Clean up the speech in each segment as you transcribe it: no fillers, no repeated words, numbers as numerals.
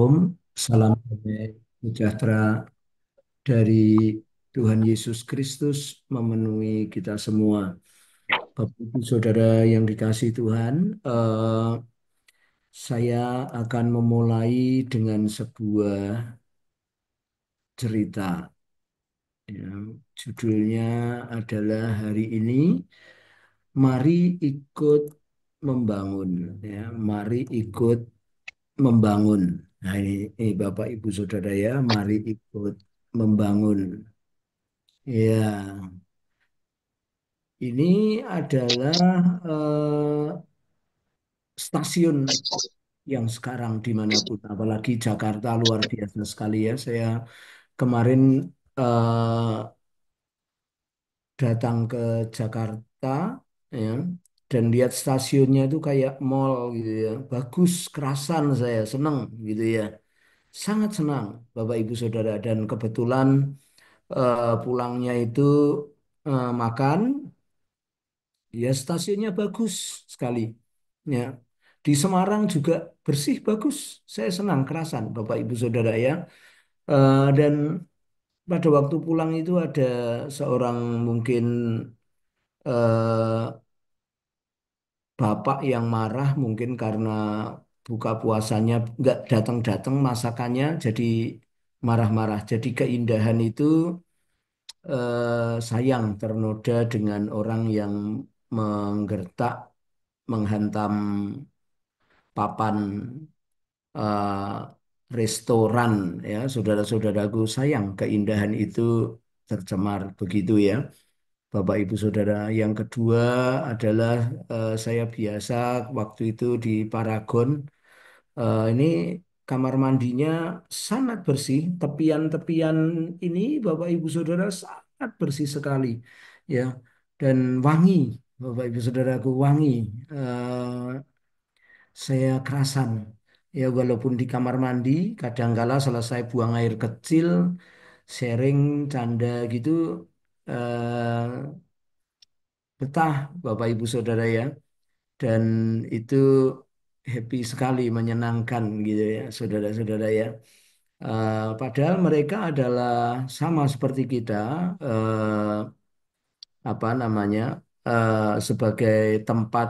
Shalom, salam damai sejahtera dari Tuhan Yesus Kristus memenuhi kita semua. Bapak Ibu Saudara yang dikasihi Tuhan, saya akan memulai dengan sebuah cerita. Ya, judulnya adalah hari ini, Mari ikut membangun. Ya, mari ikut membangun. Nah, ini Bapak Ibu Saudara ya, mari ikut membangun. Ya, ini adalah stasiun yang sekarang dimanapun, apalagi Jakarta luar biasa sekali ya. Saya kemarin eh, datang ke Jakarta ya, dan lihat stasiunnya itu kayak mall gitu ya, bagus, kerasan saya senang gitu ya, sangat senang Bapak Ibu Saudara. Dan kebetulan pulangnya itu makan. Ya, stasiunnya bagus sekali. Ya, di Semarang juga bersih bagus. Saya senang kerasan, Bapak Ibu Saudara ya. Dan pada waktu pulang itu ada seorang mungkin eh, bapak yang marah mungkin karena buka puasanya nggak datang-datang masakannya jadi marah-marah. Jadi keindahan itu sayang ternoda dengan orang yang menggertak, menghantam papan eh, restoran ya, saudara-saudaraku, sayang keindahan itu tercemar begitu ya Bapak Ibu Saudara. Yang kedua adalah saya biasa waktu itu di Paragon. Ini kamar mandinya sangat bersih, tepian-tepian ini Bapak Ibu Saudara sangat bersih sekali ya, dan wangi. Bapak Ibu Saudaraku, wangi. Eh, saya kerasan. Ya, walaupun di kamar mandi, kadangkala selesai buang air kecil, sharing, canda gitu, eh, betah Bapak Ibu Saudara ya. Dan itu happy sekali, menyenangkan gitu ya, saudara-saudara ya. Padahal mereka adalah sama seperti kita, apa namanya, sebagai tempat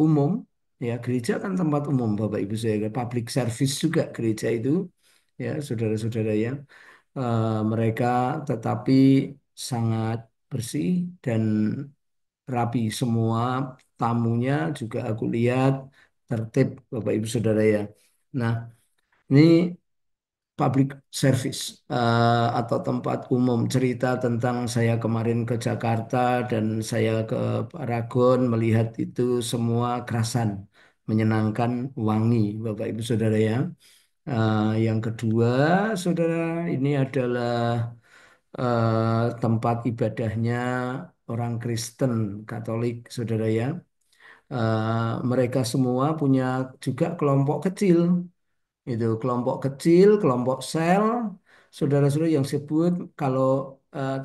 umum ya. Gereja kan tempat umum Bapak Ibu saya, public service juga gereja itu ya, saudara-saudara ya. Mereka tetapi sangat bersih dan rapi semua, tamunya juga aku lihat tertib Bapak Ibu Saudara ya. Nah, ini public service atau tempat umum, cerita tentang saya kemarin ke Jakarta dan saya ke Paragon melihat itu semua kerasan, menyenangkan, wangi Bapak Ibu Saudara ya. Yang kedua, Saudara, ini adalah tempat ibadahnya orang Kristen Katolik Saudara ya. Mereka semua punya juga kelompok kecil, itu kelompok kecil, kelompok sel, saudara-saudara yang sebut kalau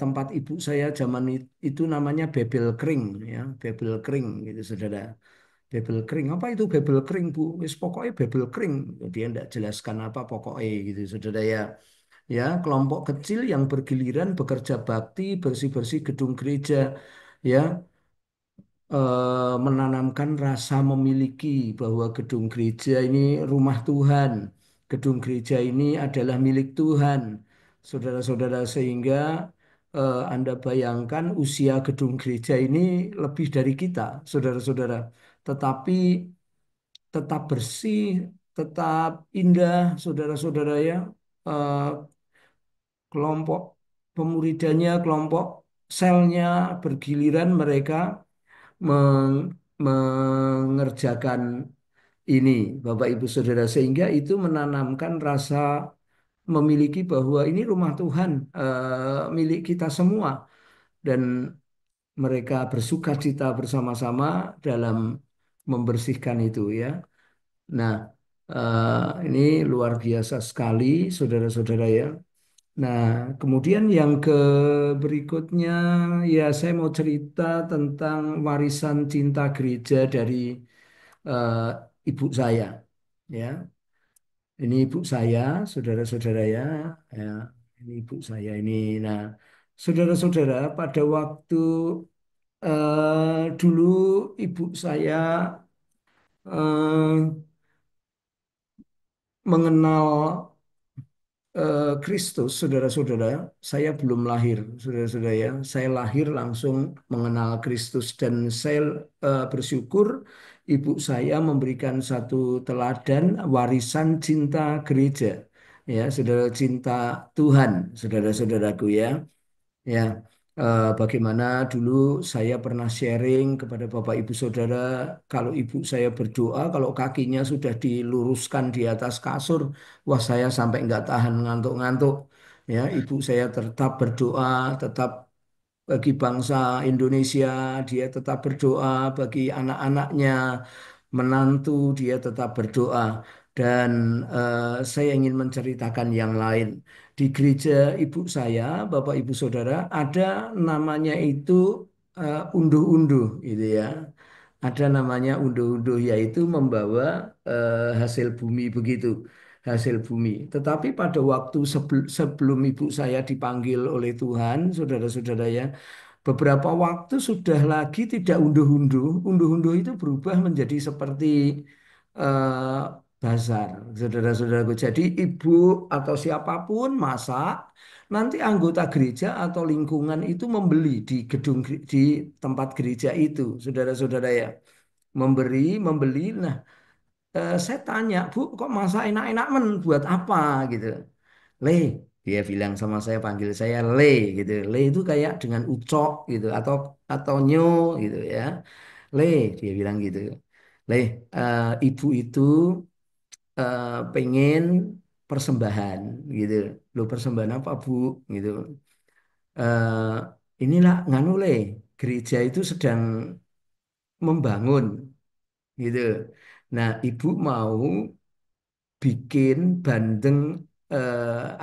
tempat ibu saya zaman itu namanya Bebel Kering ya, Bebel Kering gitu saudara. Bebel Kering, apa itu Bebel Kering Bu? Wis pokoknya Bebel Kering. Dia tidak jelaskan apa pokoknya gitu saudara ya. Ya, kelompok kecil yang bergiliran bekerja bakti, bersih-bersih gedung gereja ya, menanamkan rasa memiliki bahwa gedung gereja ini rumah Tuhan, gedung gereja ini adalah milik Tuhan, saudara-saudara, sehingga Anda bayangkan usia gedung gereja ini lebih dari kita, saudara-saudara, tetapi tetap bersih, tetap indah, saudara-saudara ya. Eh, Kelompok pemuridannya, kelompok selnya bergiliran mereka mengerjakan ini, Bapak Ibu Saudara, sehingga itu menanamkan rasa memiliki bahwa ini rumah Tuhan, milik kita semua, dan mereka bersuka cita bersama-sama dalam membersihkan itu ya. Nah, ini luar biasa sekali, saudara-saudara ya. Nah, kemudian yang ke berikutnya, ya saya mau cerita tentang warisan cinta gereja dari eh, ibu saya. Ya, Ini ibu saya, saudara-saudara ya, ya, ini ibu saya ini. Nah, saudara-saudara, pada waktu dulu ibu saya eh, mengenal Kristus, saudara-saudara, saya belum lahir, saudara-saudara ya. Saya lahir langsung mengenal Kristus dan saya bersyukur ibu saya memberikan satu teladan warisan cinta gereja, ya, saudara cinta Tuhan, saudara-saudaraku ya. Ya, bagaimana dulu saya pernah sharing kepada Bapak Ibu Saudara, kalau ibu saya berdoa, kalau kakinya sudah diluruskan di atas kasur, wah saya sampai nggak tahan ngantuk-ngantuk. Ya, ibu saya tetap berdoa, tetap bagi bangsa Indonesia, dia tetap berdoa bagi anak-anaknya, menantu, dia tetap berdoa. Dan saya ingin menceritakan yang lain. Di gereja ibu saya, Bapak Ibu Saudara, ada namanya itu unduh-unduh, gitu ya. Ada namanya unduh-unduh, yaitu membawa hasil bumi begitu, hasil bumi. Tetapi pada waktu sebelum ibu saya dipanggil oleh Tuhan, saudara-saudara ya, beberapa waktu sudah lagi tidak unduh-unduh. Unduh-unduh itu berubah menjadi seperti eh, bazar, saudara-saudaraku. Jadi ibu atau siapapun masak, nanti anggota gereja atau lingkungan itu membeli di di tempat gereja itu, saudara-saudara ya. Membeli. Nah, saya tanya, Bu, kok masak enak-enak men? Buat apa gitu? Le, dia bilang sama saya, panggil saya Le gitu. Le itu kayak dengan ucok gitu atau nyo gitu ya. Le, dia bilang gitu. Le, ibu itu pengen persembahan gitu. Lo persembahan apa Bu? Gitu. Eh, inilah nganu Le, gereja itu sedang membangun gitu. Nah, ibu mau bikin bandeng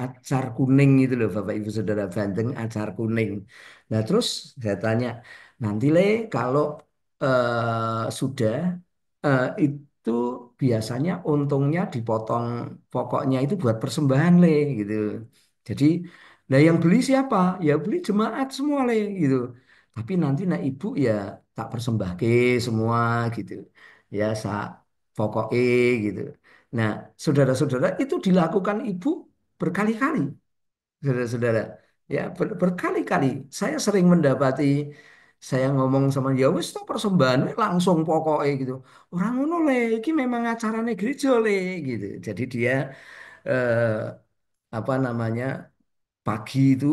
acar kuning gitu loh Bapak Ibu Saudara, bandeng acar kuning. Nah terus saya tanya, nanti Le kalau sudah itu biasanya untungnya dipotong pokoknya itu buat persembahan Le gitu. Jadi nah yang beli siapa? Ya beli jemaat semua Le gitu. Tapi nanti nak ibu ya tak persembahke semua gitu. Ya pokoknya gitu. Nah, saudara-saudara, itu dilakukan ibu berkali-kali, saudara-saudara. Ya, berkali-kali. Saya sering mendapati, saya ngomong sama dia, wis to persembahan we langsung pokoknya gitu. Orang ngono le, iki memang acarane gereja le, gitu. Jadi dia eh, apa namanya pagi itu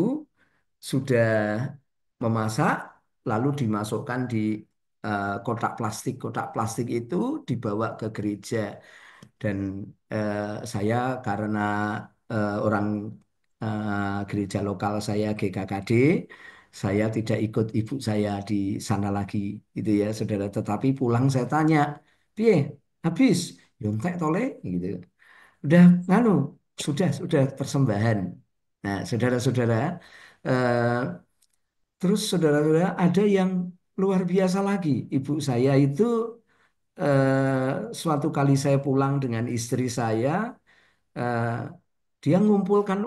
sudah memasak, lalu dimasukkan di kotak plastik. Kotak plastik itu dibawa ke gereja. Dan eh, saya karena orang gereja lokal saya GKKD, saya tidak ikut ibu saya di sana lagi, gitu ya, saudara. Tetapi pulang saya tanya, piye, habis, yontek tole, gitu. Udah, nganu, sudah persembahan. Nah, saudara-saudara, eh, terus saudara-saudara ada yang luar biasa lagi. Ibu saya itu suatu kali saya pulang dengan istri saya, eh, dia mengumpulkan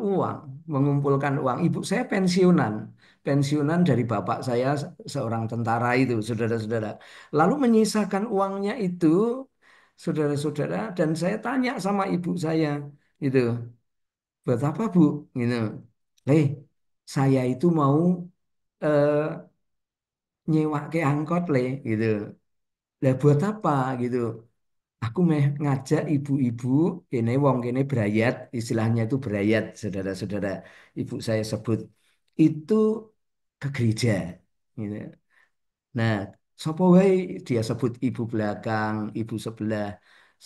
uang. Ibu saya pensiunan dari bapak saya seorang tentara itu, saudara-saudara. Lalu menyisakan uangnya itu, saudara-saudara, dan saya tanya sama ibu saya, itu, buat apa Bu? Gitu. Leh, saya itu mau eh, nyewa ke angkot le, gitu. Lah buat apa gitu? Aku meh ngajak ibu-ibu, kene wong kene berayat, istilahnya itu berayat, saudara-saudara. Ibu saya sebut itu ke gereja. Gitu. Nah, sapa wae dia sebut ibu belakang, ibu sebelah,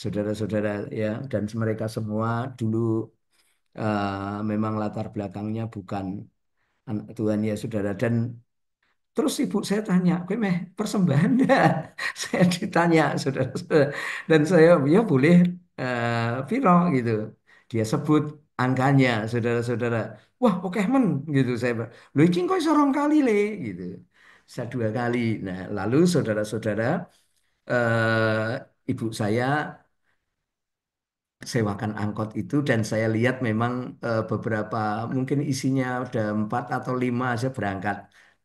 saudara-saudara ya, dan mereka semua dulu memang latar belakangnya bukan anak Tuhan ya saudara. Dan terus ibu saya tanya, gue meh persembahan enggak? Saya ditanya, saudara-saudara. Dan saya, ya boleh, piro gitu. Dia sebut angkanya, saudara-saudara. Wah, oke men, gitu. Saya bilang, lu iki kok sorong kali le, gitu. Saya dua kali. Nah, lalu saudara-saudara, ibu saya sewakan angkot itu dan saya lihat memang beberapa mungkin isinya ada 4 atau 5 aja berangkat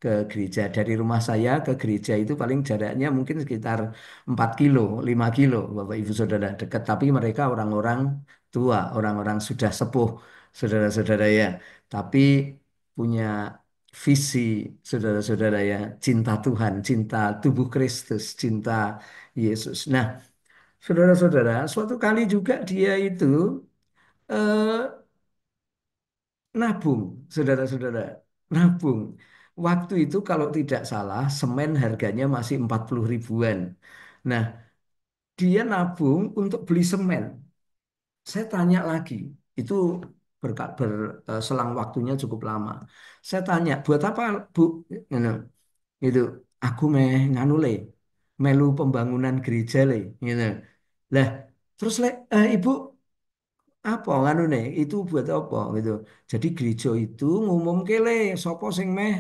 ke gereja. Dari rumah saya ke gereja itu paling jaraknya mungkin sekitar 4 kilo, 5 kilo, Bapak Ibu Saudara dekat. Tapi mereka orang-orang tua, orang-orang sudah sepuh, saudara-saudara ya. Tapi punya visi, saudara-saudara ya, cinta Tuhan, cinta tubuh Kristus, cinta Yesus. Nah, saudara-saudara, suatu kali juga dia itu eh, nabung, saudara-saudara, nabung. Waktu itu kalau tidak salah, semen harganya masih 40 ribuan. Nah, dia nabung untuk beli semen. Saya tanya lagi, itu selang waktunya cukup lama. Saya tanya, buat apa, Bu? Gitu. Itu aku meh nganu le, melu pembangunan gereja le, gitu. Lah, terus ibu apa nganu nih itu buat apa gitu. Jadi gereja itu ngumum kele sapa sing meh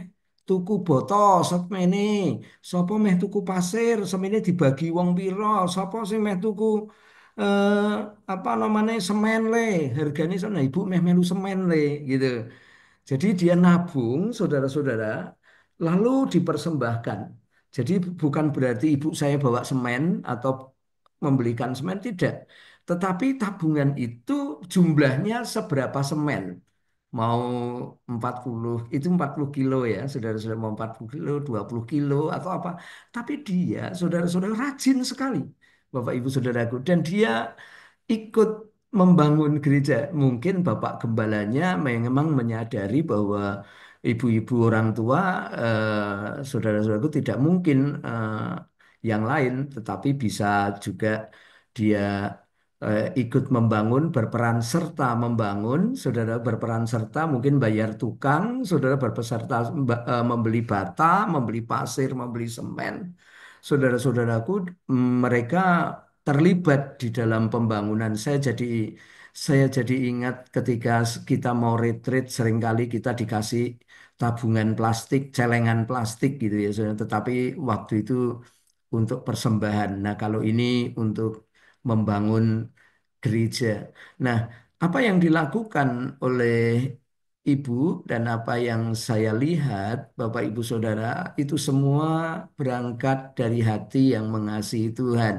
tuku botol semene, sapa meh tuku pasir semene dibagi wong pira, sapa sing meh tuku eh, apa namanya semen le harganya sana ibu meh melu semen le gitu. Jadi dia nabung, saudara-saudara, lalu dipersembahkan. Jadi bukan berarti ibu saya bawa semen atau membelikan semen, tidak. Tetapi tabungan itu jumlahnya seberapa semen. Mau 40 itu 40 kilo ya, saudara-saudara mau 40 kilo, 20 kilo atau apa. Tapi dia, saudara-saudara rajin sekali, Bapak Ibu Saudaraku. Dan dia ikut membangun gereja. Mungkin Bapak Gembalanya memang menyadari bahwa ibu-ibu orang tua, saudara-saudaraku tidak mungkin yang lain, tetapi bisa juga dia ikut membangun, berperan serta membangun, saudara berperan serta mungkin bayar tukang, saudara berpeserta membeli bata, membeli pasir, membeli semen. Saudara-saudaraku, mereka terlibat di dalam pembangunan. Saya jadi ingat ketika kita mau retreat seringkali kita dikasih tabungan plastik, celengan plastik gitu ya, saudara. Tetapi waktu itu untuk persembahan. Nah, kalau ini untuk membangun gereja. Nah, apa yang dilakukan oleh Ibu dan apa yang saya lihat, Bapak Ibu Saudara, itu semua berangkat dari hati yang mengasihi Tuhan,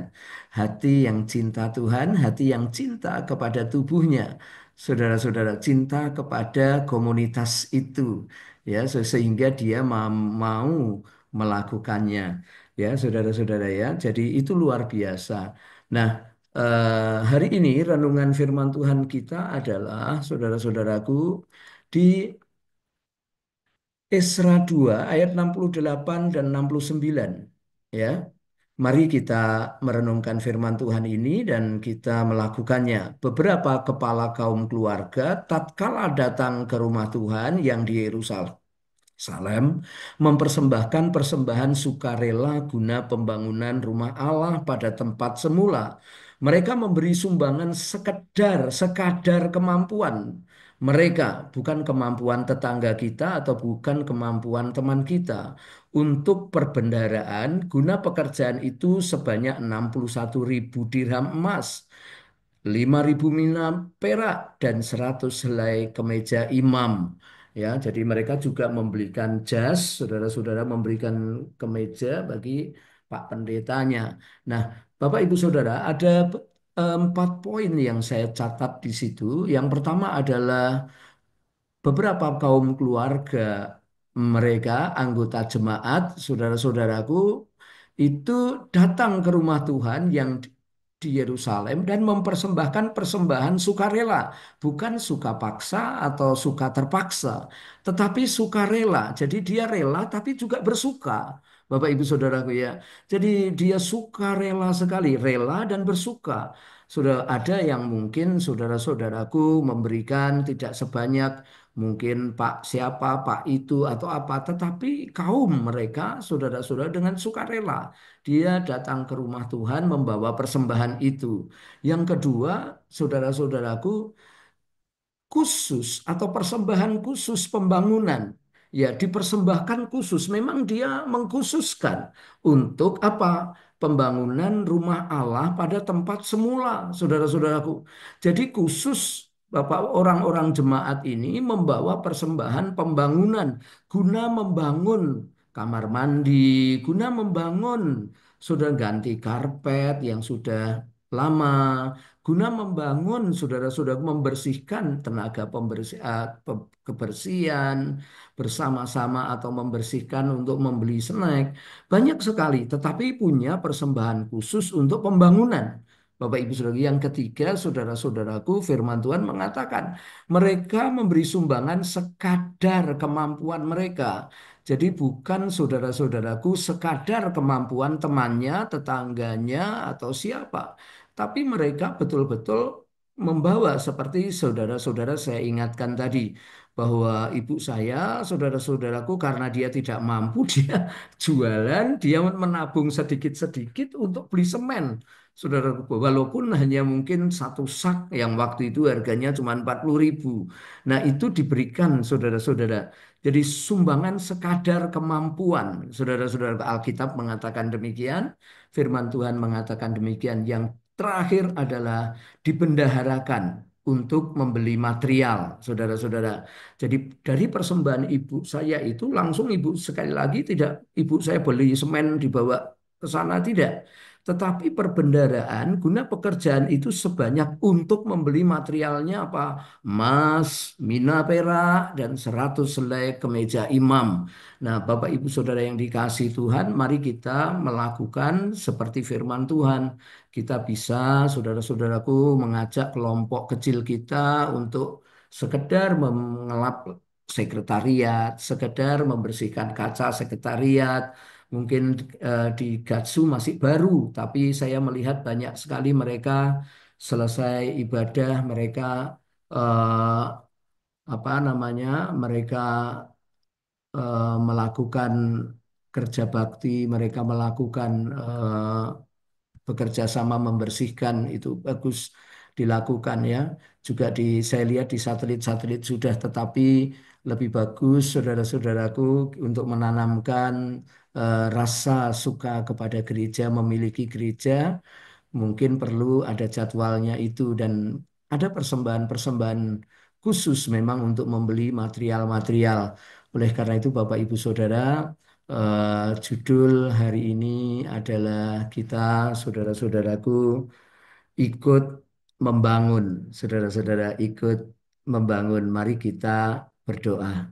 hati yang cinta Tuhan, hati yang cinta kepada tubuhnya, saudara-saudara, cinta kepada komunitas itu, ya, sehingga dia mau melakukannya, ya, saudara-saudara ya. Jadi itu luar biasa. Nah, hari ini renungan firman Tuhan kita adalah, saudara-saudaraku, di Esra 2 ayat 68 dan 69. Ya, mari kita merenungkan firman Tuhan ini dan kita melakukannya. Beberapa kepala kaum keluarga tatkala datang ke rumah Tuhan yang di Yerusalem Salem mempersembahkan persembahan sukarela guna pembangunan rumah Allah pada tempat semula. Mereka memberi sumbangan sekadar kemampuan mereka, bukan kemampuan tetangga kita atau bukan kemampuan teman kita. Untuk perbendaharaan, guna pekerjaan itu sebanyak 61 ribu dirham emas, 5.000 mina perak dan 100 helai kemeja imam. Ya, jadi mereka juga membelikan jas, saudara-saudara memberikan kemeja bagi Pak Pendetanya. Nah, Bapak Ibu Saudara, ada 4 poin yang saya catat di situ. Yang pertama adalah beberapa kaum keluarga mereka, anggota jemaat, saudara-saudaraku, itu datang ke rumah Tuhan yang di Yerusalem dan mempersembahkan persembahan sukarela, bukan suka paksa atau suka terpaksa, tetapi sukarela. Jadi dia rela tapi juga bersuka. Bapak Ibu Saudaraku ya. Jadi dia suka rela sekali, rela dan bersuka. Sudah ada yang mungkin saudara-saudaraku memberikan tidak sebanyak mungkin Pak siapa, Pak itu atau apa, tetapi kaum mereka, saudara-saudara dengan sukarela, dia datang ke rumah Tuhan membawa persembahan itu. Yang kedua, saudara-saudaraku, khusus atau persembahan khusus pembangunan. Ya, dipersembahkan khusus. Memang dia mengkhususkan untuk apa? pembangunan rumah Allah pada tempat semula, saudara-saudaraku. Jadi khusus Bapak orang-orang jemaat ini membawa persembahan pembangunan guna membangun kamar mandi, guna membangun sudah ganti karpet yang sudah lama, guna membangun saudara-saudara membersihkan tenaga kebersihan bersama-sama atau membersihkan untuk membeli snack. Banyak sekali, tetapi punya persembahan khusus untuk pembangunan. Bapak Ibu Saudara, yang ketiga, saudara-saudaraku, firman Tuhan mengatakan mereka memberi sumbangan sekadar kemampuan mereka. Jadi bukan saudara-saudaraku sekadar kemampuan temannya, tetangganya, atau siapa. Tapi mereka betul-betul membawa seperti saudara-saudara saya ingatkan tadi bahwa ibu saya, saudara-saudaraku karena dia tidak mampu dia jualan, dia menabung sedikit-sedikit untuk beli semen. Saudaraku, walaupun hanya mungkin satu sak yang waktu itu harganya cuma 40.000. Nah, itu diberikan saudara-saudara. Jadi sumbangan sekadar kemampuan. Saudara-saudara, Alkitab mengatakan demikian, firman Tuhan mengatakan demikian. Yang terakhir adalah dibendaharakan untuk membeli material, saudara-saudara. Jadi dari persembahan ibu saya itu langsung ibu sekali lagi tidak ibu saya beli semen dibawa ke sana tidak. Tetapi perbendaharaan guna pekerjaan itu sebanyak untuk membeli materialnya apa? Emas, mina perak, dan 100 helai kemeja imam. Nah, Bapak Ibu Saudara yang dikasihi Tuhan, mari kita melakukan seperti firman Tuhan. Kita bisa, saudara-saudaraku, mengajak kelompok kecil kita untuk sekedar mengelap sekretariat, sekedar membersihkan kaca sekretariat. Mungkin di Gatsu masih baru, tapi saya melihat banyak sekali mereka selesai ibadah, mereka eh, apa namanya, mereka melakukan kerja bakti, mereka melakukan bekerja sama membersihkan itu bagus dilakukan ya. Juga saya lihat di satelit-satelit sudah, tetapi lebih bagus saudara-saudaraku untuk menanamkan rasa suka kepada gereja, memiliki gereja, mungkin perlu ada jadwalnya itu dan ada persembahan-persembahan khusus memang untuk membeli material-material. Oleh karena itu Bapak Ibu Saudara, judul hari ini adalah kita saudara-saudaraku ikut membangun. Saudara-saudara ikut membangun. Mari kita berdoa.